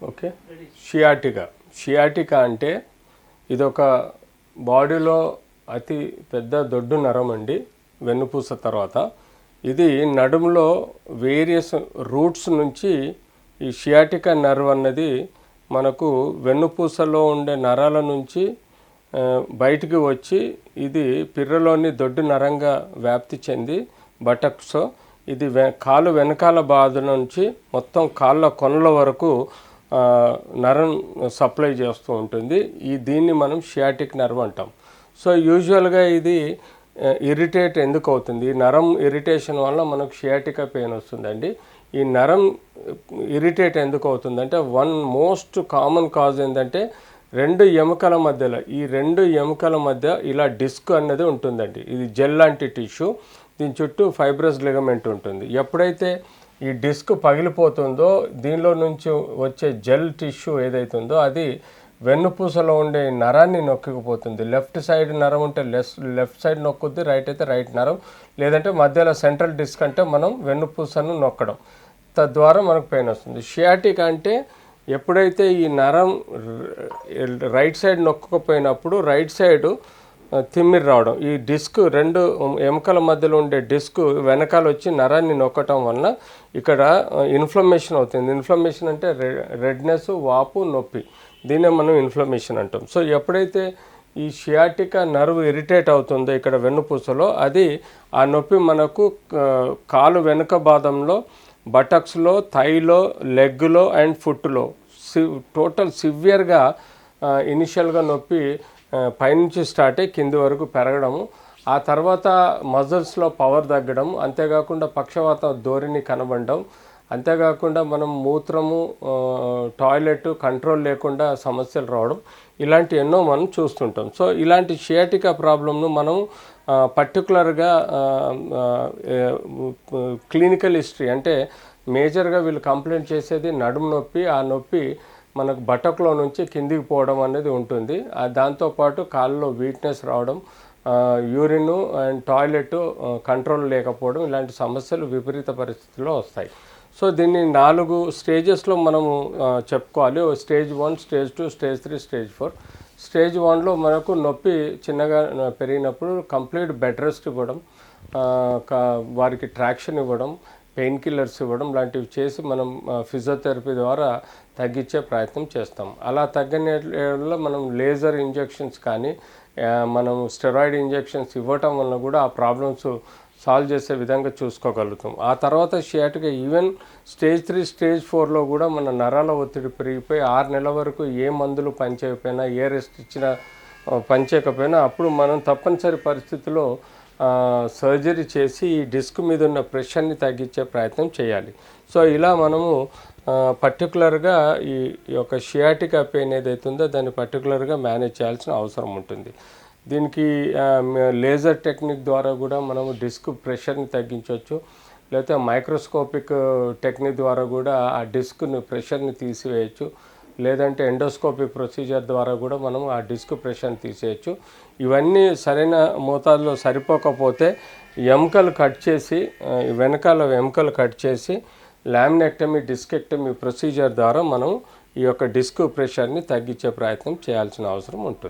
Okay. Sciatica అంటే ఇదొక బాడీలో అతి పెద్ద దొడ్డు నరం అండి, వెన్నుపూస తర్వాత. ఇది నడుములో వేరియస్ రూట్స్ నుంచి ఈ షియాటికా నర్వ్ అన్నది మనకు వెన్నుపూసలో ఉండే నరాల నుంచి బయటికి వచ్చి ఇది పిర్రలోని దొడ్డు నరంగా వ్యాప్తి చెంది బటక్స్ ఇది కాలు వెనకాల బాధ నుంచి మొత్తం కాళ్ళ కొనల వరకు నరం సప్లై చేస్తూ ఉంటుంది. దీన్ని మనం షియాటిక్ నర్వ్ అంటాం. సో యూజువల్గా ఇది ఇరిటేట్ ఎందుకు అవుతుంది? ఈ నరం ఇరిటేషన్ వల్ల మనకు షియాటికా పెయిన్ వస్తుందండి. ఈ నరం ఇరిటేట్ ఎందుకు అవుతుందంటే వన్ మోస్ట్ కామన్ కాజ్ ఏంటంటే రెండు ఎముకల మధ్యలో ఇలా డిస్క్ అన్నది ఉంటుందండి. ఇది జెల్ లాంటి టిష్యూ, దీని చుట్టూ ఫైబ్రస్ లిగమెంట్ ఉంటుంది. ఎప్పుడైతే ఈ డిస్క్ పగిలిపోతుందో దీనిలో నుంచి వచ్చే జెల్ టిష్యూ ఏదైతుందో అది వెన్నుపూసలో ఉండే నరాన్ని నొక్కుకుపోతుంది. లెఫ్ట్ సైడ్ నరం ఉంటే లెఫ్ట్ సైడ్ నొక్కుద్ది, రైట్ అయితే రైట్ నరం, లేదంటే మధ్యలో సెంట్రల్ డిస్క్ అంటే మనం వెన్నుపూసను నొక్కడం, తద్వారా మనకు పెయిన్ వస్తుంది. షియాటిక్ అంటే ఎప్పుడైతే ఈ నరం రైట్ సైడ్ నొక్కకపోయినప్పుడు రైట్ సైడు తిమ్మిరి రావడం, ఈ డిస్క్ రెండు ఎముకల మధ్యలో ఉండే డిస్క్ వెనకాల వచ్చి నరాన్ని నొక్కటం వలన ఇక్కడ ఇన్ఫ్లమేషన్ అవుతుంది. ఇన్ఫ్లమేషన్ అంటే రెడ్నెస్, వాపు, నొప్పి, దీన్నే మనం ఇన్ఫ్లమేషన్ అంటాం. సో ఎప్పుడైతే ఈ షియాటికా నర్వ్ ఇరిటేట్ అవుతుందో ఇక్కడ వెన్నుపూసలో, అది ఆ నొప్పి మనకు కాలు వెనుక భాగంలో, బటక్స్లో, థైలో, లెగ్లో అండ్ ఫుట్లో టోటల్ సివియర్గా ఇనిషియల్గా నొప్పి పైనుంచి స్టార్ట్ అయ్యి కింది వరకు పెరగడము, ఆ తర్వాత మజిల్స్లో పవర్ తగ్గడం, అంతేకాకుండా పక్షవాత ధోరణి కనబడడం, అంతేకాకుండా మనం మూత్రము, టాయిలెట్ కంట్రోల్ లేకుండా సమస్యలు రావడం, ఇలాంటి ఎన్నో మనం చూస్తుంటాం. సో ఇలాంటి షియాటికా ప్రాబ్లంను మనం పర్టికులర్గా క్లినికల్ హిస్టరీ అంటే మేజర్గా వీళ్ళు కంప్లైంట్ చేసేది నడుము నొప్పి, ఆ నొప్పి మనకు బటక్లో నుంచి కిందికి పోవడం అనేది ఉంటుంది. దాంతోపాటు కాళ్ళలో వీక్నెస్ రావడం, యూరిన్ అండ్ టాయిలెట్ కంట్రోల్ లేకపోవడం, ఇలాంటి సమస్యలు విపరీత పరిస్థితుల్లో వస్తాయి. సో దీన్ని 4 స్టేజెస్లో మనము చెప్పుకోవాలి. Stage 1, stage 2, stage 3, stage 4. Stage 1లో మనకు నొప్పి చిన్నగా పెరిగినప్పుడు కంప్లీట్ బెడ్ రెస్ట్ ఇవ్వడం, వారికి ట్రాక్షన్ ఇవ్వడం, పెయిన్ కిల్లర్స్ ఇవ్వడం లాంటివి చేసి మనం ఫిజియోథెరపీ ద్వారా తగ్గించే ప్రయత్నం చేస్తాం. అలా తగ్గనేలో మనం లేజర్ ఇంజెక్షన్స్ కానీ మనం స్టెరాయిడ్ ఇంజెక్షన్స్ ఇవ్వటం వలన కూడా ఆ ప్రాబ్లమ్స్ సాల్వ్ చేసే విధంగా చూసుకోగలుగుతాం. ఆ తర్వాత షియాటికా ఈవెన్ స్టేజ్ 3, స్టేజ్ 4లో కూడా మన నరాల ఒత్తిడి పెరిగిపోయి 6 నెలల వరకు ఏ మందులు పనిచేయకపోయినా, ఏ రెస్ట్ ఇచ్చినా పనిచేయకపోయినా అప్పుడు మనం తప్పనిసరి పరిస్థితుల్లో సర్జరీ చేసి ఈ డిస్క్ మీద ఉన్న ప్రెషర్ని తగ్గించే ప్రయత్నం చేయాలి. సో ఇలా మనము పర్టికులర్గా ఈ యొక్క షియాటికా పెయిన్ ఏదైతుందో దాన్ని పర్టికులర్గా మేనేజ్ చేయాల్సిన అవసరం ఉంటుంది. దీనికి లేజర్ టెక్నిక్ ద్వారా కూడా మనము డిస్క్ ప్రెషర్ని తగ్గించవచ్చు, లేకపోతే మైక్రోస్కోపిక్ టెక్నిక్ ద్వారా కూడా ఆ డిస్క్ని ప్రెషర్ని తీసివేయచ్చు, లేదంటే ఎండోస్కోపిక్ ప్రొసీజర్ ద్వారా కూడా మనం ఆ డిస్క్ ప్రెషర్ని తీసేయచ్చు. ఇవన్నీ సరైన మోతాదులో సరిపోకపోతే ఎముకలు కట్ చేసి, వెనకాల ఎముకలు కట్ చేసి లామినెక్టమీ, డిస్కెక్టమీ ప్రొసీజర్ ద్వారా మనం ఈ యొక్క డిస్క్ ప్రెషర్ని తగ్గించే ప్రయత్నం చేయాల్సిన అవసరం ఉంటుంది.